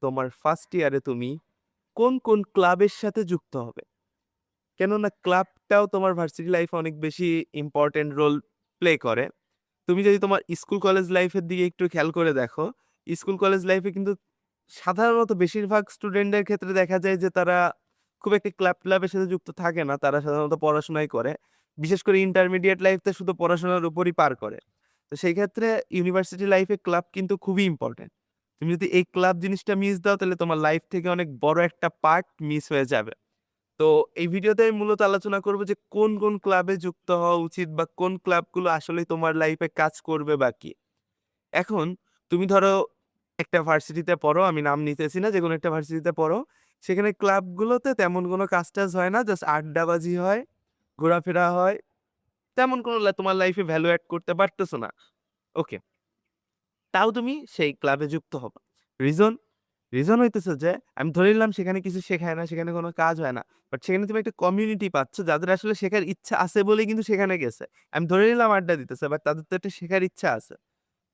তোমার ফার্স্ট ইয়ারে তুমি কোন ক্লাবের সাথে যুক্ত হবে? কেননা ক্লাবটাও তোমার ভার্সিটি লাইফে অনেক বেশি ইম্পর্টেন্ট রোল প্লে করে। তুমি যদি তোমার স্কুল কলেজ লাইফের দিকে একটু খেয়াল করে দেখো, স্কুল কলেজ লাইফে কিন্তু সাধারণত বেশিরভাগ স্টুডেন্টদের ক্ষেত্রে দেখা যায় যে তারা খুব একটা ক্লাবের সাথে যুক্ত থাকে না। তারা সাধারণত পড়াশোনাই করে। বিশেষ করে ইন্টারমিডিয়েট লাইফটা শুধু পড়াশোনার উপরই পার করে। তো সেই ক্ষেত্রে ইউনিভার্সিটি লাইফে ক্লাব কিন্তু খুবই ইম্পর্টেন্ট। তুমি যদি এই ক্লাব জিনিসটা মিস দাও তাহলে তোমার লাইফ থেকে অনেক বড় একটা পার্ট মিস হয়ে যাবে। তো এই ভিডিওতে আমি মূলত আলোচনা করব যে কোন ক্লাবে যুক্ত হওয়া উচিত বা কোন ক্লাবগুলো আসলেই তোমার লাইফে কাজ করবে বা কি। এখন তুমি ধরো একটা ভার্সিটিতে পড়ো, আমি নাম নিতেছি না, যেকোনো একটা ভার্সিটিতে পড়ো। সেখানে ক্লাবগুলোতে তেমন কোনো কাজ-টাজ হয় না। জাস্ট আড্ডাবাজি হয়, ঘোরাফেরা হয়। তেমন কোনো তোমার লাইফে ভ্যালু এড করতে পারতেছো না। ওকে। তাও তুমি সেই ক্লাবে যুক্ত হবা। রিজন? রিজন হইতেছে যে আমি ধরে নিলাম সেখানে কিছু শেখায় না, সেখানে কোনো কাজ হয় না। বাট সেখানে তুমি একটা কমিউনিটি পাচ্ছ যাদের আসলে শেখার ইচ্ছা আছে বলেই কিন্তু সেখানে গেছে। আমি ধরে নিলাম আড্ডা দিতেছে, বাট তাদের তো একটা শেখার ইচ্ছা আছে।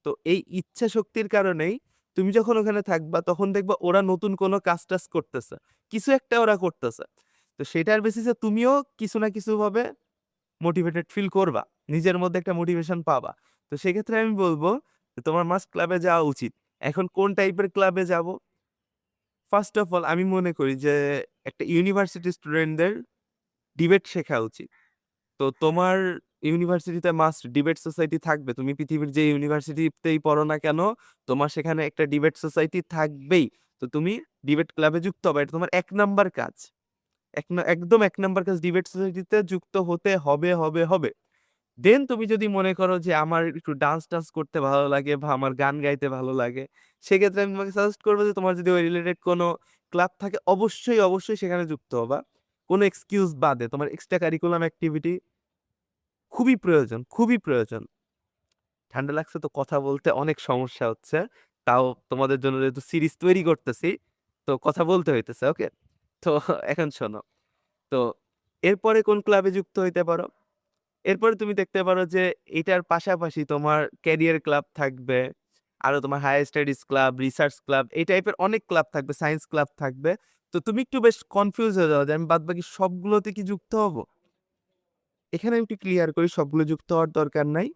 তো এই ইচ্ছা শক্তির কারণেই তুমি যখন ওখানে থাকবা তখন দেখবা ওরা নতুন কোনো কাজ-টাজ করতেছে। কিছু একটা ওরা করতেছে। তো সেটার বেসিসে তুমিও কিছু না কিছুভাবে মোটিভেটেড ফিল করবা। নিজের মধ্যে একটা মোটিভেশন পাবা। তো সেক্ষেত্রে আমি বলব যে তোমার মাস্ট ক্লাবে যাওয়া উচিত। এখন কোন টাইপের ক্লাবে যাবো? ফার্স্ট অফ অল আমি মনে করি যে একটা ইউনিভার্সিটি স্টুডেন্টদের ডিবেট শেখা উচিত। তো তোমার ইউনিভার্সিটিতে মাস্ট ডিবেট সোসাইটি থাকবে। তুমি পৃথিবীর যে ইউনিভার্সিটিতেই পড়ো না কেন, তোমার সেখানে একটা ডিবেট সোসাইটি থাকবেই। তো তুমি ডিবেট ক্লাবে যুক্ত হবা। এটা তোমার ১ নাম্বার কাজ। একদম ১ নাম্বার কাজ, ডিবেট সোসাইটিতে যুক্ত হতে হবে। দেন তুমি যদি মনে করো যে আমার একটু ডান্স-টান্স করতে ভালো লাগে বা আমার গান গাইতে ভালো লাগে, সেক্ষেত্রে আমি তোমাকে সাজেস্ট করব যে তোমার যদি ওই রিলেটেড কোনো ক্লাব থাকে অবশ্যই সেখানে যুক্ত হবা। কোনো এক্সকিউজ বাদে তোমার এক্সট্রা কারিকুলাম অ্যাক্টিভিটি খুবই প্রয়োজন। ঠান্ডা লাগছে তো কথা বলতে অনেক সমস্যা হচ্ছে। তাও তোমাদের জন্য যেহেতু সিরিজ তৈরি করতেছি, তো কথা বলতে হইতেছে, ওকে? তো এখন শোনো। তো এরপরে কোন ক্লাবে যুক্ত হইতে পারো? এরপরে তুমি দেখতে পারো যে এটার পাশাপাশি তোমার ক্যারিয়ার ক্লাব থাকবে, আরো তোমার higher studies club, research club, এই টাইপের অনেক ক্লাব থাকবে, সায়েন্স ক্লাব থাকবে। তো তুমি একটু বেশ কনফিউজ হয়ে যাও যে আমি বাদবাকি সবগুলোতে কি যুক্ত হব? এখানে আমি একটু ক্লিয়ার করি, সবগুলো যুক্ত হওয়ার দরকার নাই।